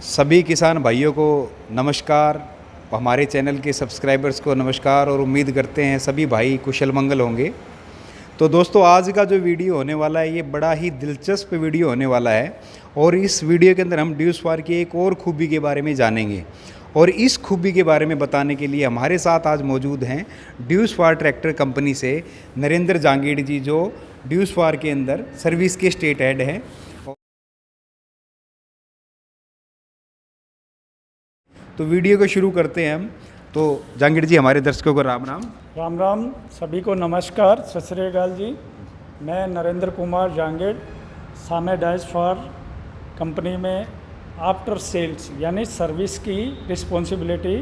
सभी किसान भाइयों को नमस्कार। हमारे चैनल के सब्सक्राइबर्स को नमस्कार और उम्मीद करते हैं सभी भाई कुशल मंगल होंगे। तो दोस्तों, आज का जो वीडियो होने वाला है ये बड़ा ही दिलचस्प वीडियो होने वाला है और इस वीडियो के अंदर हम ड्यूसफार की एक और खूबी के बारे में जानेंगे। और इस खूबी के बारे में बताने के लिए हमारे साथ आज मौजूद हैं ड्यूसफार ट्रैक्टर कंपनी से नरेंद्र जांगीड़ जी, जो ड्यूसफार के अंदर सर्विस के स्टेट हेड हैं। तो वीडियो को शुरू करते हैं हम। तो जांगीड़ जी, हमारे दर्शकों को राम राम। राम राम, सभी को नमस्कार, सत श्री अकाल जी। मैं नरेंद्र कुमार जांगीड़ सामे ड्यूसफार कंपनी में आफ्टर सेल्स यानी सर्विस की रिस्पॉन्सिबिलिटी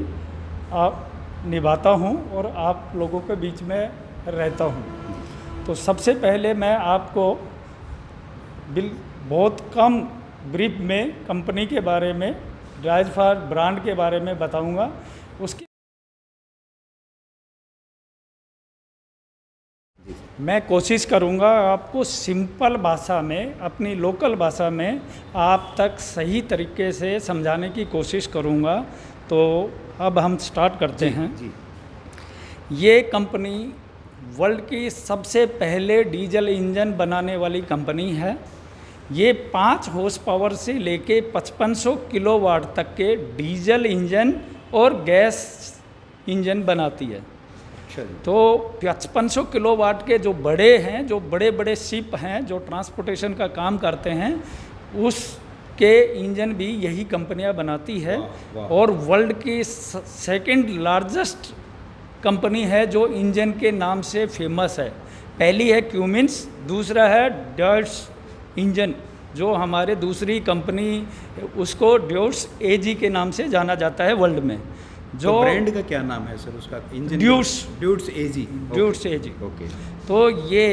निभाता हूं और आप लोगों के बीच में रहता हूं। तो सबसे पहले मैं आपको बहुत कम ब्रीफ में कंपनी के बारे में, ड्यूसफार ब्रांड के बारे में बताऊंगा। उसके मैं कोशिश करूंगा आपको सिंपल भाषा में, अपनी लोकल भाषा में आप तक सही तरीके से समझाने की कोशिश करूंगा। तो अब हम स्टार्ट करते हैं। ये कंपनी वर्ल्ड की सबसे पहले डीजल इंजन बनाने वाली कंपनी है। ये 5 हॉर्स पावर से लेके 5500 किलोवाट तक के डीजल इंजन और गैस इंजन बनाती है। तो 5500 किलोवाट के जो बड़े हैं, जो बड़े बड़े शिप हैं जो ट्रांसपोर्टेशन का काम करते हैं, उसके इंजन भी यही कंपनियां बनाती है। और वर्ल्ड की सेकंड लार्जेस्ट कंपनी है जो इंजन के नाम से फेमस है। पहली है क्यूमिंस, दूसरा है ड्यूट्स इंजन, जो हमारे दूसरी कंपनी उसको ड्यूट्स एजी के नाम से जाना जाता है वर्ल्ड में। जो तो ब्रांड का क्या नाम है सर उसका? इंजन ड्यूट्स एजी। ड्यूट्स एजी। ओके। तो ये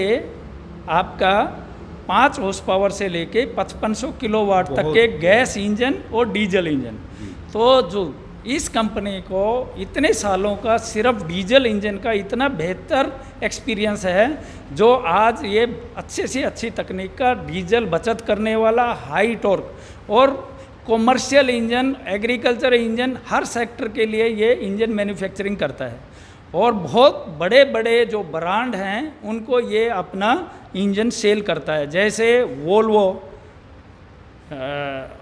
आपका 5 हॉर्स पावर से लेके 5500 किलोवाट तक के गैस इंजन और डीजल इंजन। तो जो इस कंपनी को इतने सालों का सिर्फ डीजल इंजन का इतना बेहतर एक्सपीरियंस है, जो आज ये अच्छे से अच्छी तकनीक का डीजल बचत करने वाला हाई टॉर्क और कॉमर्शियल इंजन, एग्रीकल्चर इंजन, हर सेक्टर के लिए ये इंजन मैन्युफैक्चरिंग करता है। और बहुत बड़े बड़े जो ब्रांड हैं उनको ये अपना इंजन सेल करता है, जैसे वोल्वो,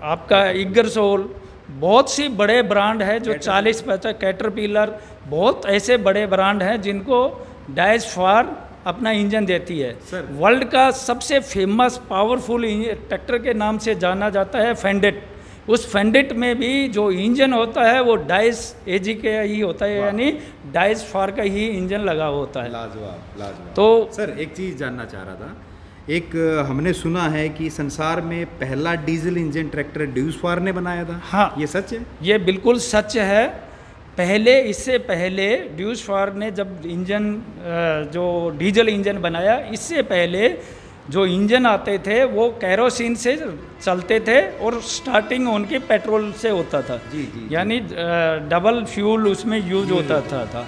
आपका इगरसोल, बहुत सी बड़े ब्रांड है जो 40-50, कैटरपिलर, बहुत ऐसे बड़े ब्रांड हैं जिनको ड्यूसफार अपना इंजन देती है। वर्ल्ड का सबसे फेमस पावरफुल ट्रैक्टर के नाम से जाना जाता है फेंडेट। उस फेंडेट में भी जो इंजन होता है वो डाइस एजी के ही होता है, यानी ड्यूसफार का ही इंजन लगा होता है। लाजवाब लाजवाब। तो सर, एक चीज़ जानना चाह रहा था। एक हमने सुना है कि संसार में पहला डीजल इंजन ट्रैक्टर ड्यूसफार ने बनाया था। हाँ, ये सच है? ये बिल्कुल सच है। इससे पहले ड्यूसफार ने जब इंजन जो डीजल इंजन बनाया, इससे पहले जो इंजन आते थे वो कैरोसिन से चलते थे और स्टार्टिंग उनके पेट्रोल से होता था। यानी डबल फ्यूल उसमें यूज होता था।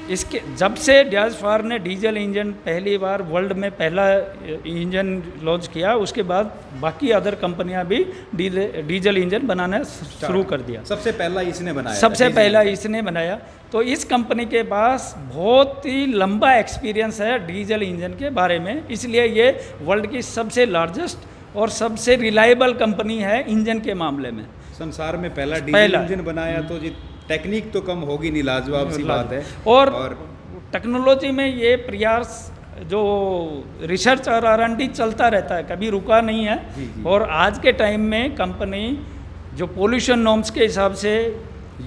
इसके जब से ड्यूसफार ने डीजल इंजन पहली बार वर्ल्ड में पहला इंजन लॉन्च किया, उसके बाद बाकी अदर कंपनियां भी डीजल इंजन बनाना शुरू कर दिया। सबसे पहला इसने बनाया? सबसे पहला इसने बनाया। तो इस कंपनी के पास बहुत ही लंबा एक्सपीरियंस है डीजल इंजन के बारे में, इसलिए ये वर्ल्ड की सबसे लार्जेस्ट और सबसे रिलायबल कंपनी है इंजन के मामले में। संसार में पहला डीजल इंजन बनाया, तो टेक्निक तो कम होगी नहीं, लाजवाब सी बात है। और टेक्नोलॉजी में ये प्रयास, जो रिसर्च और R&D चलता रहता है, कभी रुका नहीं है। और आज के टाइम में कंपनी जो पोल्यूशन नॉर्म्स के हिसाब से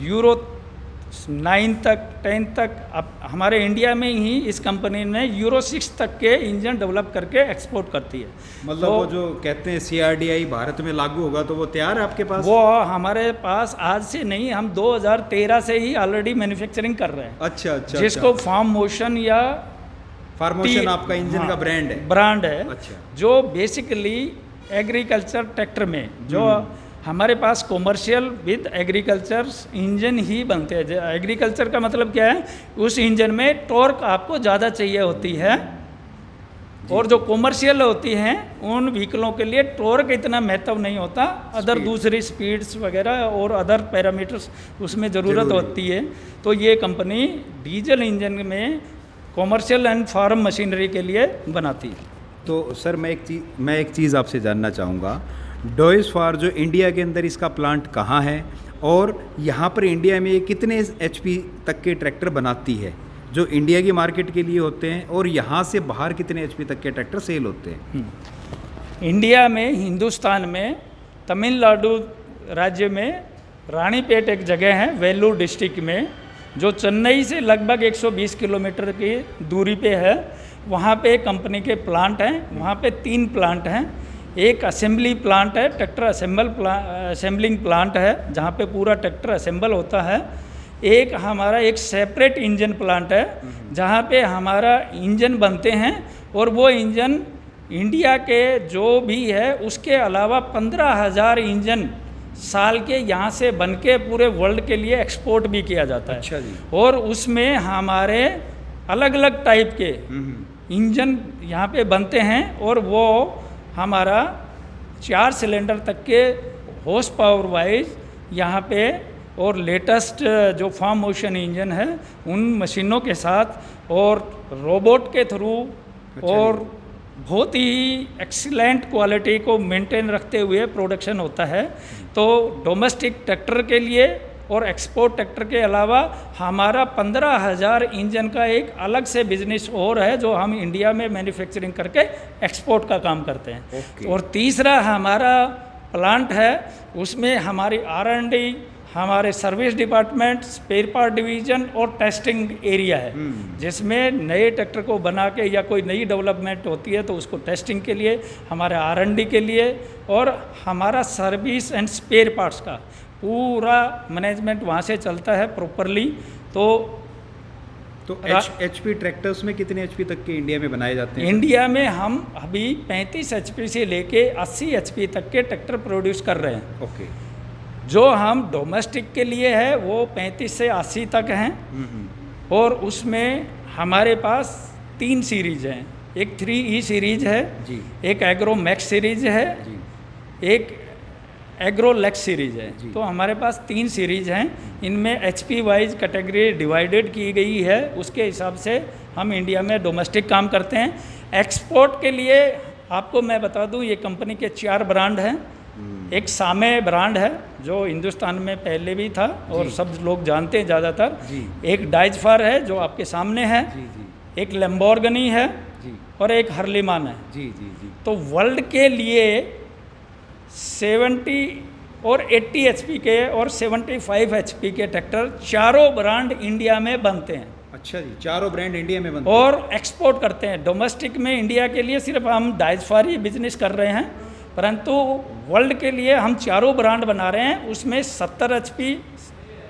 यूरो 9 तक, 10 तक, अब हमारे इंडिया में ही इस कंपनी ने यूरो 6 तक के इंजन डेवलप करके एक्सपोर्ट करती है। मतलब तो वो जो कहते हैं CRDI भारत में लागू होगा तो वो तैयार है आपके पास? वो हमारे पास आज से नहीं, हम 2013 से ही ऑलरेडी मैन्युफैक्चरिंग कर रहे हैं। अच्छा। जिसको फार्म मोशन आपका इंजन का ब्रांड है। अच्छा। जो बेसिकली एग्रीकल्चर ट्रैक्टर में जो हमारे पास कॉमर्शियल विद एग्रीकल्चर इंजन ही बनते हैं। एग्रीकल्चर का मतलब क्या है? उस इंजन में टॉर्क आपको ज़्यादा चाहिए होती है, और जो कॉमर्शियल होती हैं उन व्हीकलों के लिए टॉर्क इतना महत्व नहीं होता, अदर दूसरी स्पीड्स वगैरह और अदर पैरामीटर्स उसमें ज़रूरत होती है। तो ये कंपनी डीजल इंजन में कॉमर्शियल एंड फार्म मशीनरी के लिए बनाती है। तो सर मैं एक चीज़ आपसे जानना चाहूँगा, डॉयस फार जो इंडिया के अंदर इसका प्लांट कहाँ है और यहाँ पर इंडिया में ये कितने HP तक के ट्रैक्टर बनाती है जो इंडिया की मार्केट के लिए होते हैं, और यहाँ से बाहर कितने HP तक के ट्रैक्टर सेल होते हैं? इंडिया में, हिंदुस्तान में, तमिलनाडु राज्य में रानीपेट एक जगह है वेल्लूर डिस्ट्रिक्ट में, जो चेन्नई से लगभग 120 किलोमीटर की दूरी पे है। वहाँ पे कंपनी के प्लांट हैं। वहाँ पे 3 प्लांट हैं। एक असेंबली प्लांट है, ट्रैक्टर असेंबलिंग प्लांट है जहाँ पे पूरा ट्रैक्टर असेंबल होता है। एक हमारा एक सेपरेट इंजन प्लांट है जहाँ पे हमारा इंजन बनते हैं, और वो इंजन इंडिया के जो भी है उसके अलावा 15,000 इंजन साल के यहाँ से बन के पूरे वर्ल्ड के लिए एक्सपोर्ट भी किया जाता है। अच्छा जी। और उसमें हमारे अलग अलग टाइप के इंजन यहाँ पे बनते हैं, और वो हमारा 4 सिलेंडर तक के हॉर्स पावर वाइज यहाँ पे, और लेटेस्ट जो फार्म मोशन इंजन है उन मशीनों के साथ और रोबोट के थ्रू, और बहुत ही एक्सीलेंट क्वालिटी को मेंटेन रखते हुए प्रोडक्शन होता है। तो डोमेस्टिक ट्रैक्टर के लिए और एक्सपोर्ट ट्रैक्टर के अलावा हमारा 15,000 इंजन का एक अलग से बिजनेस और है जो हम इंडिया में मैन्युफैक्चरिंग करके एक्सपोर्ट का काम करते हैं। और तीसरा हमारा प्लांट है, उसमें हमारी R&D, हमारे service department, spare part division और टेस्टिंग एरिया है, जिसमें नए ट्रैक्टर को बना के या कोई नई डेवलपमेंट होती है तो उसको टेस्टिंग के लिए, हमारे R&D के लिए, और हमारा सर्विस एंड स्पेयर पार्ट्स का पूरा मैनेजमेंट वहाँ से चलता है प्रॉपरली। तो HP ट्रैक्टर्स में कितने HP तक के इंडिया में बनाए जाते हैं? इंडिया में हम अभी 35 HP से लेके 80 HP तक के ट्रैक्टर प्रोड्यूस कर रहे हैं। ओके। जो हम डोमेस्टिक के लिए है वो 35 से 80 तक हैं, और उसमें हमारे पास 3 सीरीज हैं। एक 3E सीरीज है जी, एक एग्रो मैक्स सीरीज है जी, एक एग्रो लेक्स सीरीज है। तो हमारे पास 3 सीरीज हैं। इनमें HP वाइज कैटेगरी डिवाइडेड की गई है, उसके हिसाब से हम इंडिया में डोमेस्टिक काम करते हैं। एक्सपोर्ट के लिए आपको मैं बता दूं, ये कंपनी के 4 ब्रांड हैं। एक सामे ब्रांड है जो हिंदुस्तान में पहले भी था और सब लोग जानते हैं ज़्यादातर। एक डाइजफार है जो आपके सामने है, एक लैम्बोर्गिनी है और एक हर्लीमान है। तो वर्ल्ड के लिए 70 और 80 HP के और 75 HP के ट्रैक्टर चारों ब्रांड इंडिया में बनते हैं। अच्छा जी, चारों ब्रांड इंडिया में बनते हैं और एक्सपोर्ट करते हैं। डोमेस्टिक में इंडिया के लिए सिर्फ हम डाइजफार ही बिजनेस कर रहे हैं, परंतु वर्ल्ड के लिए हम चारों ब्रांड बना रहे हैं। उसमें 70 HP,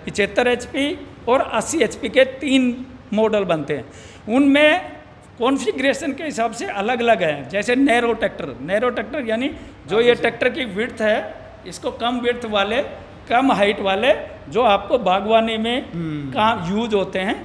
75 HP और 80 HP के 3 मॉडल बनते हैं। उनमें कॉन्फ़िगरेशन के हिसाब से अलग अलग है। जैसे नैरो ट्रैक्टर यानी जो ये ट्रैक्टर की विड्थ है, इसको कम विड्थ वाले, कम हाइट वाले जो आपको बागवानी में काम यूज होते हैं।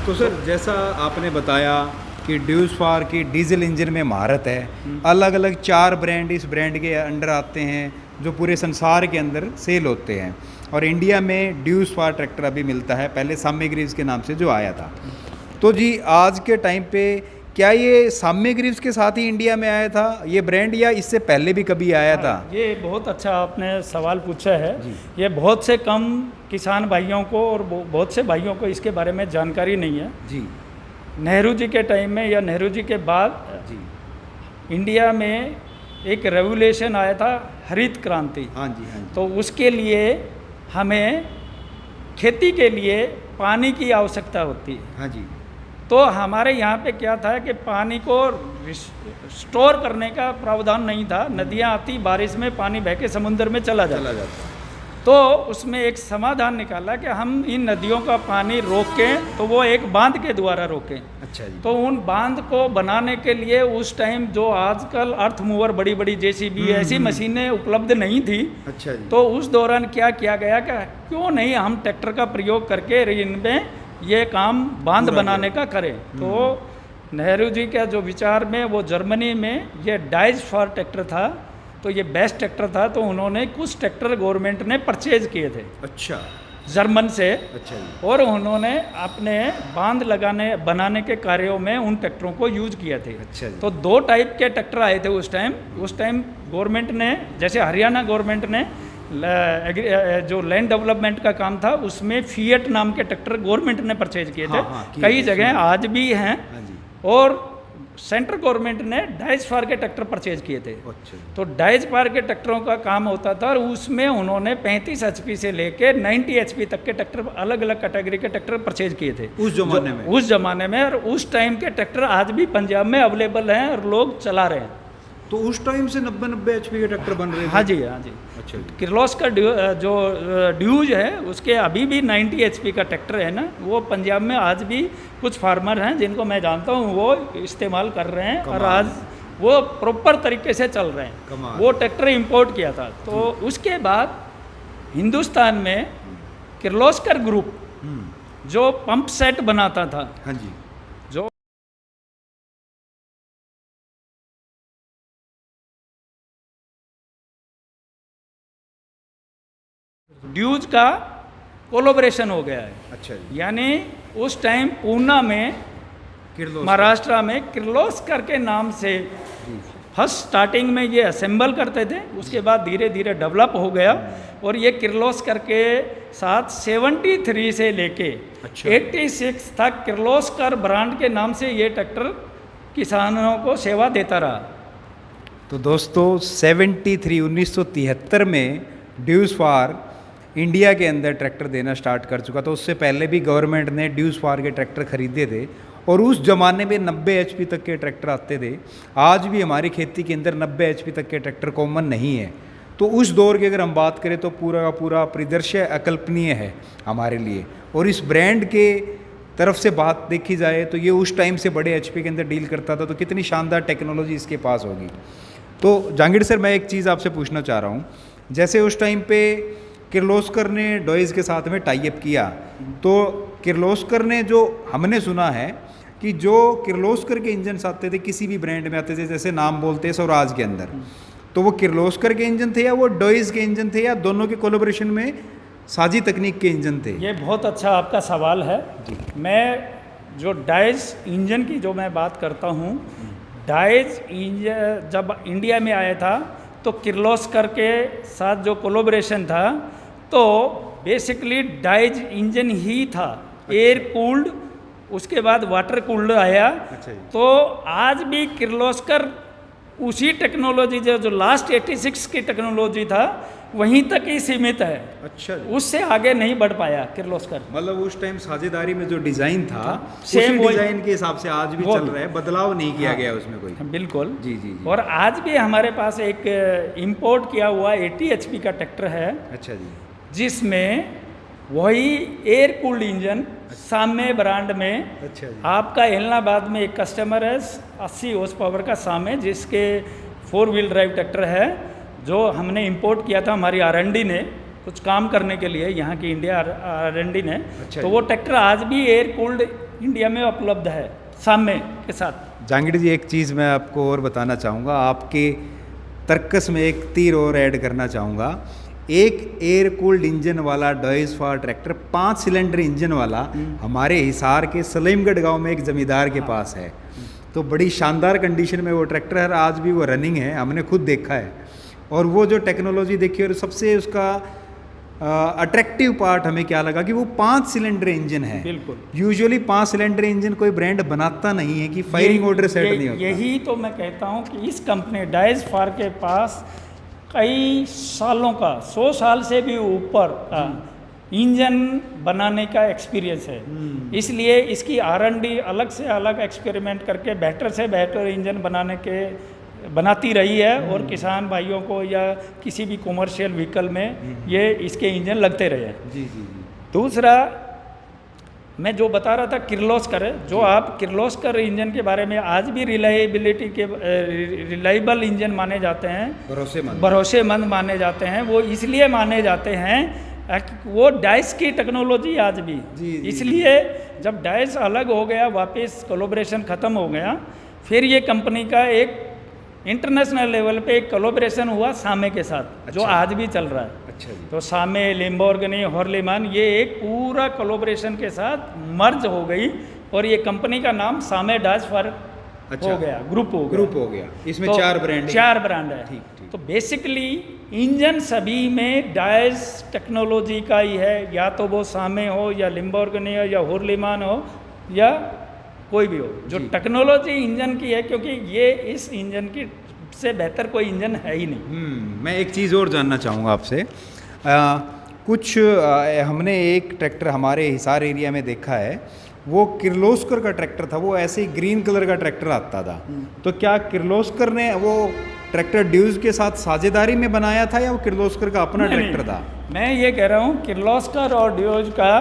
तो सर जैसा आपने बताया कि ड्यूस फार की डीजल इंजन में महारत है, अलग अलग 4 ब्रांड इस ब्रांड के अंडर आते हैं जो पूरे संसार के अंदर सेल होते हैं, और इंडिया में ड्यूस फार ट्रैक्टर अभी मिलता है, पहले साम्य ग्रीव्स के नाम से जो आया था। तो जी आज के टाइम पे क्या ये साम्य ग्रीव्स के साथ ही इंडिया में आया था ये ब्रांड, या इससे पहले भी कभी आया था? ये बहुत अच्छा आपने सवाल पूछा है। ये बहुत से कम किसान भाइयों को और बहुत से भाइयों को इसके बारे में जानकारी नहीं है जी। नेहरू जी के टाइम में या नेहरू जी के बाद जी, इंडिया में एक रेवोल्यूशन आया था, हरित क्रांति। हाँ जी, हाँ जी। तो उसके लिए हमें खेती के लिए पानी की आवश्यकता होती है। हाँ जी। तो हमारे यहाँ पे क्या था कि पानी को स्टोर करने का प्रावधान नहीं था। नदियाँ आती, बारिश में पानी बह के समुद्र में चला जाता। तो उसमें एक समाधान निकाला कि हम इन नदियों का पानी रोकें, तो वो एक बांध के द्वारा रोकें। अच्छा जी। तो उन बांध को बनाने के लिए उस टाइम जो आजकल अर्थ मूवर, बड़ी बड़ी JCB ऐसी मशीनें उपलब्ध नहीं थी। अच्छा जी। तो उस दौरान क्या किया गया कि क्यों नहीं हम ट्रैक्टर का प्रयोग करके इनमें ये काम बांध पूरा बनाने का करें। तो नेहरू जी का जो विचार में वो जर्मनी में ये डाइज फॉर ट्रैक्टर था, तो ये बेस्ट ट्रैक्टर था, तो उन्होंने कुछ ट्रैक्टर गवर्नमेंट ने परचेज किए थे अच्छा जर्मन से, अच्छा जी। और उन्होंने अपने बांध बनाने के कार्यों में उन ट्रैक्टरों को यूज किए थे। अच्छा जी। तो 2 टाइप के ट्रैक्टर आए थे उस टाइम गवर्नमेंट ने, जैसे हरियाणा गवर्नमेंट ने जो लैंड डेवलपमेंट का काम था उसमें फिएट नाम के ट्रैक्टर गवर्नमेंट ने परचेज किए थे। किए कई थे, जगह आज भी हैं, हाँ जी। और सेंट्रल गवर्नमेंट ने डाइज फार के ट्रैक्टर परचेज किए थे। अच्छा। तो डाइज फार के ट्रैक्टरों का काम होता था, और उसमें उन्होंने 35 HP से लेके 90 HP तक के ट्रैक्टर, अलग अलग कैटेगरी के ट्रैक्टर परचेज किए थे उस जमाने में। उस जमाने में। और उस टाइम के ट्रैक्टर आज भी पंजाब में अवेलेबल हैं और लोग चला रहे हैं। तो उस टाइम से 90 HP के ट्रैक्टर बन रहे थे? हाँ जी, हाँ जी। अच्छा जी। किर्लोस्कर जो ड्यूज है उसके अभी भी 90 HP का ट्रैक्टर है ना, वो पंजाब में आज भी कुछ फार्मर हैं जिनको मैं जानता हूँ वो इस्तेमाल कर रहे हैं, और आज वो प्रॉपर तरीके से चल रहे हैं। वो ट्रैक्टर इंपोर्ट किया था। तो उसके बाद हिंदुस्तान में किर्लोस्कर ग्रुप जो पंप सेट बनाता था, हाँ जी, जो ड्यूज का कोलोब्रेशन हो गया है। अच्छा जी। यानी उस टाइम पूना में, महाराष्ट्र में किर्लोस्कर के नाम से फर्स्ट स्टार्टिंग में ये असेंबल करते थे, उसके बाद धीरे धीरे डेवलप हो गया, और ये किर्लोस्कर के साथ 73 से लेके 86 तक किर्लोस्कर ब्रांड के नाम से ये ट्रैक्टर किसानों को सेवा देता रहा। तो दोस्तों 1973 में ड्यूज फार इंडिया के अंदर ट्रैक्टर देना स्टार्ट कर चुका था। उससे पहले भी गवर्नमेंट ने ड्यूज फार के ट्रैक्टर खरीदे थे, और उस ज़माने में 90 HP तक के ट्रैक्टर आते थे। आज भी हमारी खेती के अंदर 90 HP तक के ट्रैक्टर कॉमन नहीं है। तो उस दौर की अगर हम बात करें तो पूरा का पूरा परिदृश्य अकल्पनीय है हमारे लिए। और इस ब्रांड के तरफ से बात देखी जाए तो ये उस टाइम से बड़े HP के अंदर डील करता था, तो कितनी शानदार टेक्नोलॉजी इसके पास होगी। तो जहांगीर सर, मैं एक चीज़ आपसे पूछना चाह रहा हूँ, जैसे उस टाइम पे किर्लोस्कर ने डॉयज के साथ में टाई अप किया, तो किर्लोस्कर ने, जो हमने सुना है कि जो किर्लोस्कर के इंजन आते थे किसी भी ब्रांड में आते थे, जैसे नाम बोलते हैं स्वराज के अंदर, तो वो किर्लोस्कर के इंजन थे या वो डॉयज के इंजन थे, या दोनों के कोलैबोरेशन में साझी तकनीक के इंजन थे? ये बहुत अच्छा आपका सवाल है जी। मैं जो डाइज इंजन की जो मैं बात करता हूँ, डाइज इंजन जब इंडिया में आया था तो किर्लोस्कर के साथ जो कोलैबोरेशन था, तो बेसिकली डाइज इंजन ही था। एयर कूल्ड, उसके बाद वाटर कूल्ड आया। तो आज भी किर्लोस्कर उसी टेक्नोलॉजी जो लास्ट 86 की टेक्नोलॉजी था वहीं तक ही सीमित है। अच्छा, उससे आगे नहीं बढ़ पाया किर्लोस्कर। मतलब उस टाइम साझेदारी में जो डिजाइन था सेम उसी डिजाइन के हिसाब से आज भी चल रहा है, बदलाव नहीं किया गया उसमें कोई। बिल्कुल जी, जी जी। और आज भी हमारे पास एक इंपोर्ट किया हुआ 80 HP का ट्रैक्टर है। अच्छा जी। जिसमें वही एयर कूल्ड इंजन सामे ब्रांड में। अच्छा जी। आपका एलनाबाद में एक कस्टमर है 80 हॉर्स पावर का सामे, जिसके 4 व्हील ड्राइव ट्रैक्टर है, जो हमने इंपोर्ट किया था हमारी R&D ने कुछ काम करने के लिए, यहाँ की इंडिया R&D ने। अच्छा तो वो ट्रैक्टर आज भी एयर कूल्ड इंडिया में उपलब्ध है सामे के साथ। जहांगीर जी, एक चीज़ मैं आपको और बताना चाहूँगा, आपके तर्कस में एक तीर और ऐड करना चाहूँगा। एक एयर कूल्ड इंजन वाला डॉयज फार ट्रैक्टर 5 सिलेंडर इंजन वाला हमारे हिसार के सलीमगढ़ गांव में एक जमींदार के पास है। तो बड़ी शानदार कंडीशन में वो ट्रैक्टर है, आज भी वो रनिंग है, हमने खुद देखा है। और वो जो टेक्नोलॉजी देखी, और सबसे उसका अट्रैक्टिव पार्ट हमें क्या लगा कि वो 5 सिलेंडर इंजन है। बिल्कुल। यूजुअली 5 सिलेंडर इंजन कोई ब्रांड बनाता नहीं है कि फायरिंग ऑर्डर सेट नहीं होता। यही तो मैं कहता हूँ कि इस कंपनी डाइज फार के पास कई सालों का, 100 साल से भी ऊपर का इंजन बनाने का एक्सपीरियंस है। इसलिए इसकी R&D अलग से अलग एक्सपेरिमेंट करके बेहतर से बेहतर इंजन बनाती रही है, और किसान भाइयों को या किसी भी कॉमर्शियल व्हीकल में ये इसके इंजन लगते रहे हैं। जी जी जी। दूसरा मैं जो बता रहा था किर्लोस्कर, जो आप किर्लोस्कर इंजन के बारे में आज भी रिलायबल इंजन माने जाते हैं, भरोसेमंद माने जाते हैं। वो इसलिए माने जाते हैं वो डाइस की टेक्नोलॉजी आज भी जी, जी, इसलिए जब डाइस अलग हो गया, वापस कोलैबोरेशन ख़त्म हो गया, फिर ये कंपनी का एक इंटरनेशनल लेवल पे एक कोलैबोरेशन हुआ सामे के साथ, जो अच्छा। आज भी चल रहा है। अच्छा जी। तो सामे, लिम्बोर्गिनी, हॉर्लीमान, ये एक पूरा कोलैबोरेशन के साथ मर्ज हो गई और ये कंपनी का नाम सामे डाइस फॉर अच्छा। हो गया, ग्रुप हो गया। इसमें तो 4 ब्रांड 4 ब्रांड है। ठीक, ठीक। तो बेसिकली इंजन सभी में डाइस टेक्नोलॉजी का ही है, या तो वो सामे हो या लिम्बोर्गिनी हो या हॉर्लीमान हो या कोई भी हो, जो जी। टेक्नोलॉजी इंजन की है, क्योंकि ये इस इंजन की से बेहतर कोई इंजन है ही नहीं। मैं एक चीज़ और जानना चाहूँगा आपसे। हमने एक ट्रैक्टर हमारे हिसार एरिया में देखा है, वो किर्लोस्कर का ट्रैक्टर था, वो ऐसे ही ग्रीन कलर का ट्रैक्टर आता था। तो क्या किर्लोस्कर ने वो ट्रैक्टर ड्यूज के साथ साझेदारी में बनाया था या वो किर्लोस्कर का अपना नहीं, ट्रैक्टर था? मैं ये कह रहा हूँ किर्लोस्कर और ड्यूज का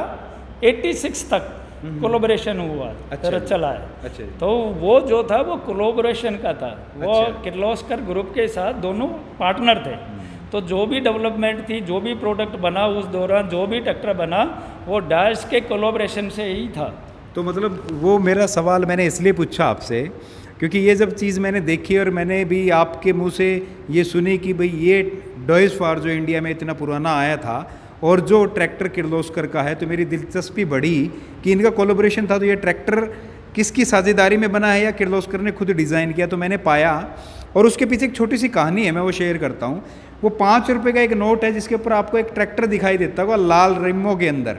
86 तक कोलैबोरेशन हुआ, अच्छा फिर जी। चला है। अच्छा जी। तो वो जो था वो कोलैबोरेशन का था, वो अच्छा। किर्लोस्कर ग्रुप के साथ दोनों पार्टनर थे। तो जो भी डेवलपमेंट थी, जो भी प्रोडक्ट बना उस दौरान, जो भी ट्रैक्टर बना, वो डाइस के कोलैबोरेशन से ही था। तो मतलब वो मेरा सवाल मैंने इसलिए पूछा आपसे क्योंकि ये जब चीज़ मैंने देखी और मैंने भी आपके मुंह से ये सुनी कि भाई ये डॉयस फार जो इंडिया में इतना पुराना आया था और जो ट्रैक्टर किर्लोस्कर का है, तो मेरी दिलचस्पी बढ़ी कि इनका कोलैबोरेशन था। तो ये ट्रैक्टर किसकी साझेदारी में बना है या किर्लोस्कर ने खुद डिज़ाइन किया? तो मैंने पाया, और उसके पीछे एक छोटी सी कहानी है, मैं वो शेयर करता हूँ। वो 5 रुपये का एक नोट है जिसके ऊपर आपको एक ट्रैक्टर दिखाई देता होगा लाल रिमों के अंदर।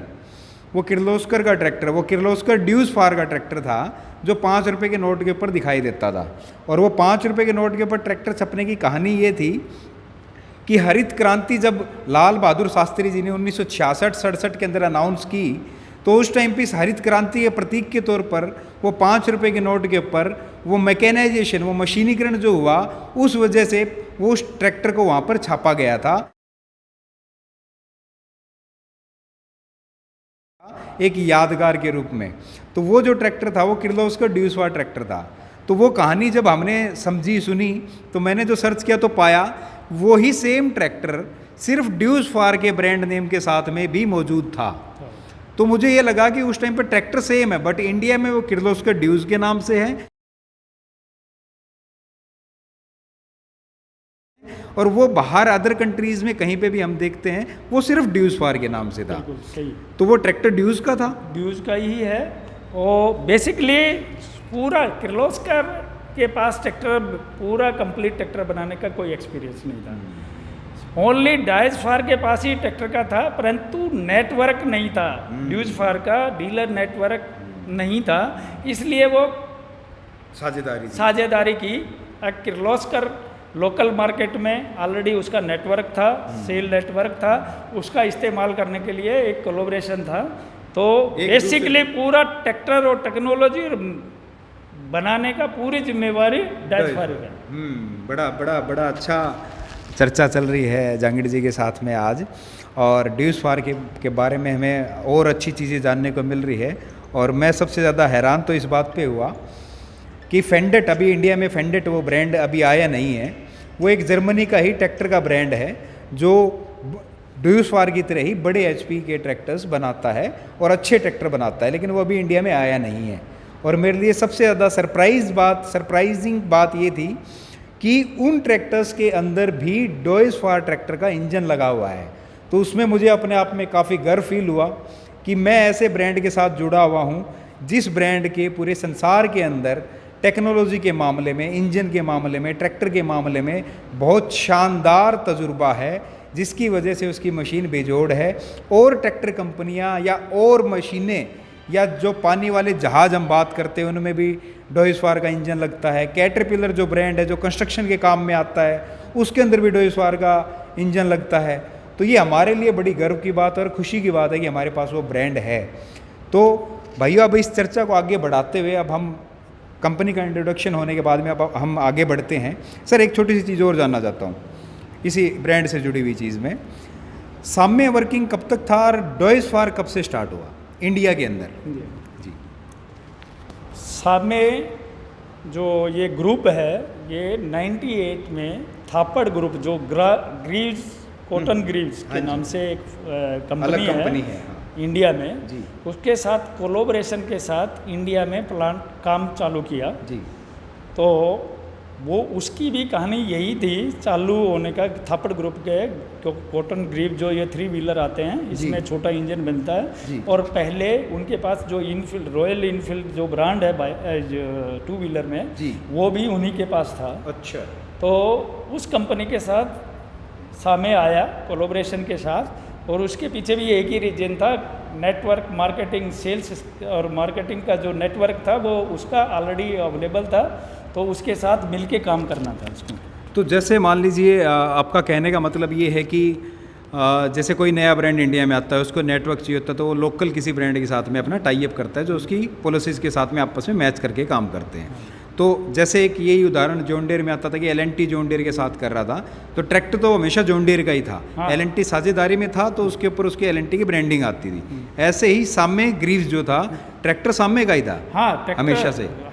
वो किर्लोस्कर का ट्रैक्टर, वो किर्लोस्कर ड्यूज फार का ट्रैक्टर था जो 5 रुपये के नोट के ऊपर दिखाई देता था। और वो 5 रुपये के नोट के ऊपर ट्रैक्टर छपने की कहानी ये थी कि हरित क्रांति जब लाल बहादुर शास्त्री जी ने 1966-67 के अंदर अनाउंस की, तो उस टाइम पे इस हरित क्रांति के प्रतीक के तौर पर वो 5 रुपये के नोट के ऊपर वो मैकेनाइजेशन, वो मशीनीकरण जो हुआ, उस वजह से वो उस ट्रैक्टर को वहाँ पर छापा गया था एक यादगार के रूप में। तो वो जो ट्रैक्टर था वो किर्लोस्कर ड्यूज फार ट्रैक्टर था। तो वो कहानी जब हमने समझी, सुनी, तो मैंने जो सर्च किया तो पाया वो ही सेम ट्रैक्टर सिर्फ ड्यूज फार के ब्रांड नेम के साथ में भी मौजूद था। तो मुझे ये लगा कि उस टाइम पर ट्रैक्टर सेम है, बट इंडिया में वो किर्लोस्कर ड्यूज के नाम से है और वो बाहर अदर कंट्रीज में कहीं पे भी हम देखते हैं वो सिर्फ ड्यूज फार के नाम से था। बिल्कुल सही, तो वो ट्रैक्टर ड्यूज का था। ड्यूज का ही है। और बेसिकली पूरा किर्लोस्कर के पास ट्रैक्टर, पूरा कंप्लीट ट्रैक्टर बनाने का कोई एक्सपीरियंस नहीं था। ओनली डाइस फार के पास ही ट्रैक्टर का था, परंतु नेटवर्क नहीं था। ड्यूज फार का डीलर नेटवर्क नहीं था, इसलिए वो साझेदारी की। किर्लोस्कर लोकल मार्केट में ऑलरेडी उसका नेटवर्क था, सेल नेटवर्क था, उसका इस्तेमाल करने के लिए एक कोलैबोरेशन था। तो बेसिकली पूरा ट्रैक्टर और टेक्नोलॉजी बनाने का पूरी जिम्मेवारी डाइस फार है। बड़ा बड़ा बड़ा अच्छा चर्चा चल रही है जहांगीर जी के साथ में आज, और ड्यूज फार के बारे में हमें और अच्छी चीज़ें जानने को मिल रही है। और मैं सबसे ज़्यादा हैरान तो इस बात पे हुआ कि फेंडेट, अभी इंडिया में फेंडेट वो ब्रांड अभी आया नहीं है। वो एक जर्मनी का ही ट्रैक्टर का ब्रांड है जो ड्यूज फार की तरह ही बड़े एचपी के ट्रैक्टर्स बनाता है और अच्छे ट्रैक्टर बनाता है, लेकिन वो अभी इंडिया में आया नहीं है। और मेरे लिए सबसे ज़्यादा सरप्राइजिंग बात ये थी कि उन ट्रैक्टर्स के अंदर भी ड्यूज फार ट्रैक्टर का इंजन लगा हुआ है। तो उसमें मुझे अपने आप में काफ़ी गर्व फील हुआ कि मैं ऐसे ब्रांड के साथ जुड़ा हुआ हूँ जिस ब्रांड के पूरे संसार के अंदर टेक्नोलॉजी के मामले में, इंजन के मामले में, ट्रैक्टर के मामले में बहुत शानदार तजुर्बा है, जिसकी वजह से उसकी मशीन बेजोड़ है। और ट्रैक्टर कंपनियां या और मशीनें या जो पानी वाले जहाज़ हम बात करते हैं उनमें भी ड्यूज फार का इंजन लगता है। कैटरपिलर जो ब्रांड है जो कंस्ट्रक्शन के काम में आता है उसके अंदर भी ड्यूज फार का इंजन लगता है। तो ये हमारे लिए बड़ी गर्व की बात और खुशी की बात है कि हमारे पास वो ब्रांड है। तो भाइयों, अब इस चर्चा को आगे बढ़ाते हुए अब हम कंपनी का इंट्रोडक्शन होने के बाद में अब हम आगे बढ़ते हैं। सर, एक छोटी सी चीज़ और जानना चाहता हूँ इसी ब्रांड से जुड़ी हुई चीज़ में, साम्य वर्किंग कब तक था और ड्यूज फार कब से स्टार्ट हुआ इंडिया के अंदर? जी, साम्य जो ये ग्रुप है ये 98 में थापड़ ग्रुप जो ग्रीव्स कॉटन ग्रीव्स हाँ के जी। नाम से एक कंपनी अलग कंपनी है, हाँ। इंडिया में। जी। उसके साथ कोलोब्रेशन के साथ इंडिया में प्लांट काम चालू किया। जी तो वो उसकी भी कहानी यही थी चालू होने का। थापड़ ग्रुप के कॉटन ग्रीव जो ये 3 व्हीलर आते हैं, इसमें छोटा इंजन मिलता जी। है। और पहले उनके पास जो इनफील्ड, रॉयल इनफील्ड जो ब्रांड है 2 व्हीलर में, जी। वो भी उन्हीं के पास था। अच्छा। तो उस कंपनी के साथ सामने आया कोलोब्रेशन के साथ, और उसके पीछे भी एक ही रीजन था, नेटवर्क मार्केटिंग, सेल्स और मार्केटिंग का जो नेटवर्क था वो उसका ऑलरेडी अवेलेबल था। तो उसके साथ मिलके काम करना था उसको। तो जैसे मान लीजिए आपका कहने का मतलब ये है कि जैसे कोई नया ब्रांड इंडिया में आता है, उसको नेटवर्क चाहिए होता है, तो वो लोकल किसी ब्रांड के साथ में अपना टाई अप करता है जो उसकी पॉलिसीज़ के साथ में आपस में मैच करके काम करते हैं। तो जैसे एक यही उदाहरण जॉन डीयर में आता था कि L&T जॉन डीयर के साथ कर रहा था, तो ट्रैक्टर तो हमेशा जॉन डीयर का ही था। हाँ। L&T साझेदारी में था तो उसके ऊपर उसकी L&T की ब्रांडिंग आती थी। ऐसे ही साम्य ग्रीव्स जो था, ट्रैक्टर साम्य का ही था। हाँ, ट्रैक्टर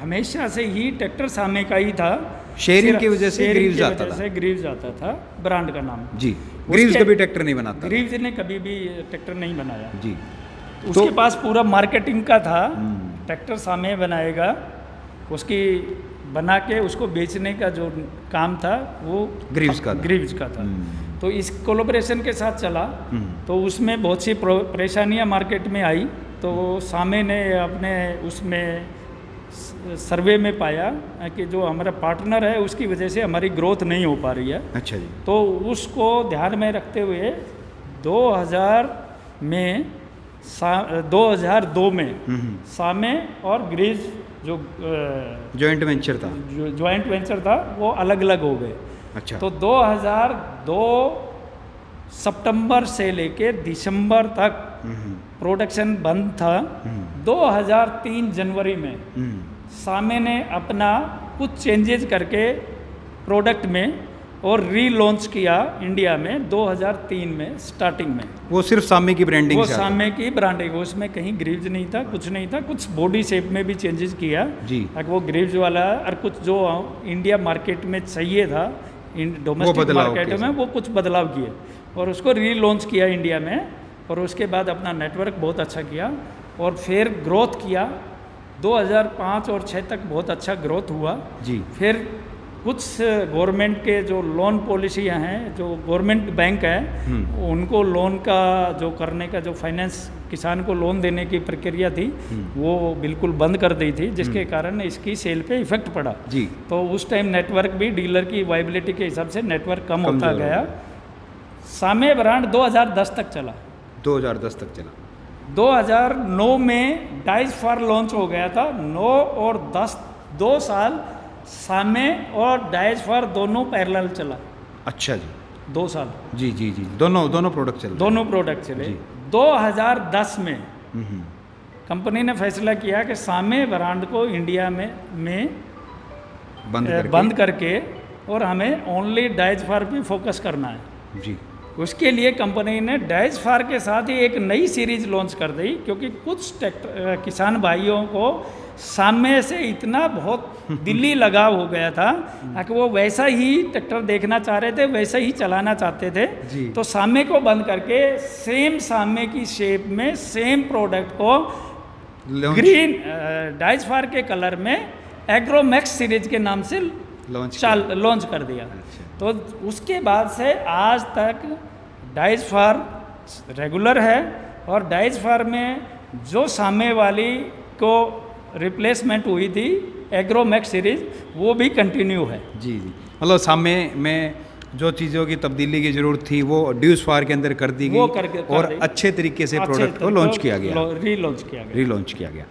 हमेशा से ही ट्रैक्टर सामने का ही था। शेयरिंग की वजह से शेयरिंग ग्रीव्स की आता वजह था। से ग्रीव्स आता था, ब्रांड का नाम। जी। ग्रीव्स कभी ट्रैक्टर नहीं बनाता। ग्रीव्स ने कभी भी ट्रैक्टर नहीं बनाया जी। उसके पास पूरा मार्केटिंग का था। ट्रैक्टर सामने बनाएगा, उसकी बना के उसको बेचने का जो काम था वो ग्रीव्स का था। तो इस कोलैबोरेशन के साथ चला। तो उसमें बहुत सी परेशानियां मार्केट में आई। तो सामे ने अपने उसमें सर्वे में पाया कि जो हमारा पार्टनर है उसकी वजह से हमारी ग्रोथ नहीं हो पा रही है। अच्छा जी। तो उसको ध्यान में रखते हुए 2002 में सामे और ग्रीव्स जो जॉइंट वेंचर था, जो जॉइंट वेंचर था, वो अलग अलग हो गए। अच्छा। तो 2002 सितंबर से लेके दिसंबर तक प्रोडक्शन बंद था। 2003 जनवरी में सामे ने अपना कुछ चेंजेस करके प्रोडक्ट में और रीलॉन्च किया इंडिया में 2003 में स्टार्टिंग में। वो सिर्फ सामे की ब्रांडिंग वो से आता सामे की ब्रांडिंग, उसमें कहीं ग्रीव्स नहीं था, कुछ नहीं था। कुछ बॉडी शेप में भी चेंजेस किया जी। ताकि वो ग्रीव्स वाला, और कुछ जो इंडिया मार्केट में चाहिए था डोमेस्टिक मार्केट में, वो कुछ बदलाव किए और उसको रीलॉन्च किया इंडिया में। और उसके बाद अपना नेटवर्क बहुत अच्छा किया और फिर ग्रोथ किया। 2005 और 2006 तक बहुत अच्छा ग्रोथ हुआ जी। फिर कुछ गवर्नमेंट के जो लोन पॉलिसियाँ हैं, जो गवर्नमेंट बैंक है, उनको लोन का जो करने का जो फाइनेंस किसान को लोन देने की प्रक्रिया थी, वो बिल्कुल बंद कर दी थी, जिसके कारण इसकी सेल पे इफेक्ट पड़ा जी। तो उस टाइम नेटवर्क भी डीलर की वाइबिलिटी के हिसाब से नेटवर्क कम होता गया। सामे ब्रांड 2010 तक चला। 2010 तक चला। 2009 में डाइस फार लॉन्च हो गया था। 9 और 10 2 साल सामे और डाइस फार दोनों पैरेलल चला। अच्छा जी। 2 साल जी जी जी, दोनों प्रोडक्ट चल दोनों प्रोडक्ट चले। 2010 में कंपनी ने फैसला किया कि सामे ब्रांड को इंडिया में बंद करके और हमें ओनली डाइस फार पे फोकस करना है जी। उसके लिए कंपनी ने डाइस फार के साथ ही एक नई सीरीज लॉन्च कर दी, क्योंकि कुछ किसान भाइयों को सामे से इतना बहुत दिल्ली लगाव हो गया था कि वो वैसा ही ट्रैक्टर देखना चाह रहे थे, वैसा ही चलाना चाहते थे जी। तो सामे को बंद करके सेम सामे की शेप में सेम प्रोडक्ट को ग्रीन डाइस फार के कलर में एग्रोमैक्स सीरीज के नाम से लॉन्च कर दिया। तो उसके बाद से आज तक डाइस फार रेगुलर है और डाइस फार में जो सामे वाली को रिप्लेसमेंट हुई थी एग्रोमैक्स सीरीज, वो भी कंटिन्यू है जी जी। मतलब सामे में जो चीज़ों की तब्दीली की ज़रूरत थी वो ड्यूस फार के अंदर कर दी गई और अच्छे तरीके से प्रोडक्ट को लॉन्च किया गया, रीलॉन्च किया गया।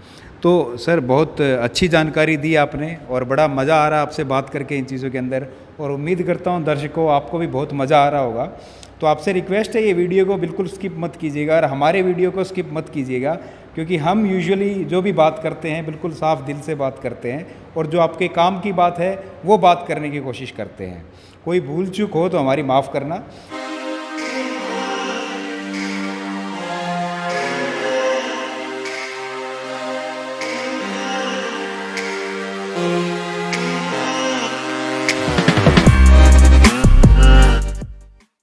तो सर बहुत अच्छी जानकारी दी आपने और बड़ा मज़ा आ रहा है आपसे बात करके इन चीज़ों के अंदर, और उम्मीद करता हूँ दर्शकों आपको भी बहुत मज़ा आ रहा होगा। तो आपसे रिक्वेस्ट है ये वीडियो को बिल्कुल स्किप मत कीजिएगा और हमारे वीडियो को स्किप मत कीजिएगा, क्योंकि हम यूजुअली जो भी बात करते हैं बिल्कुल साफ दिल से बात करते हैं और जो आपके काम की बात है वो बात करने की कोशिश करते हैं। कोई भूल चूक हो तो हमारी माफ़ करना।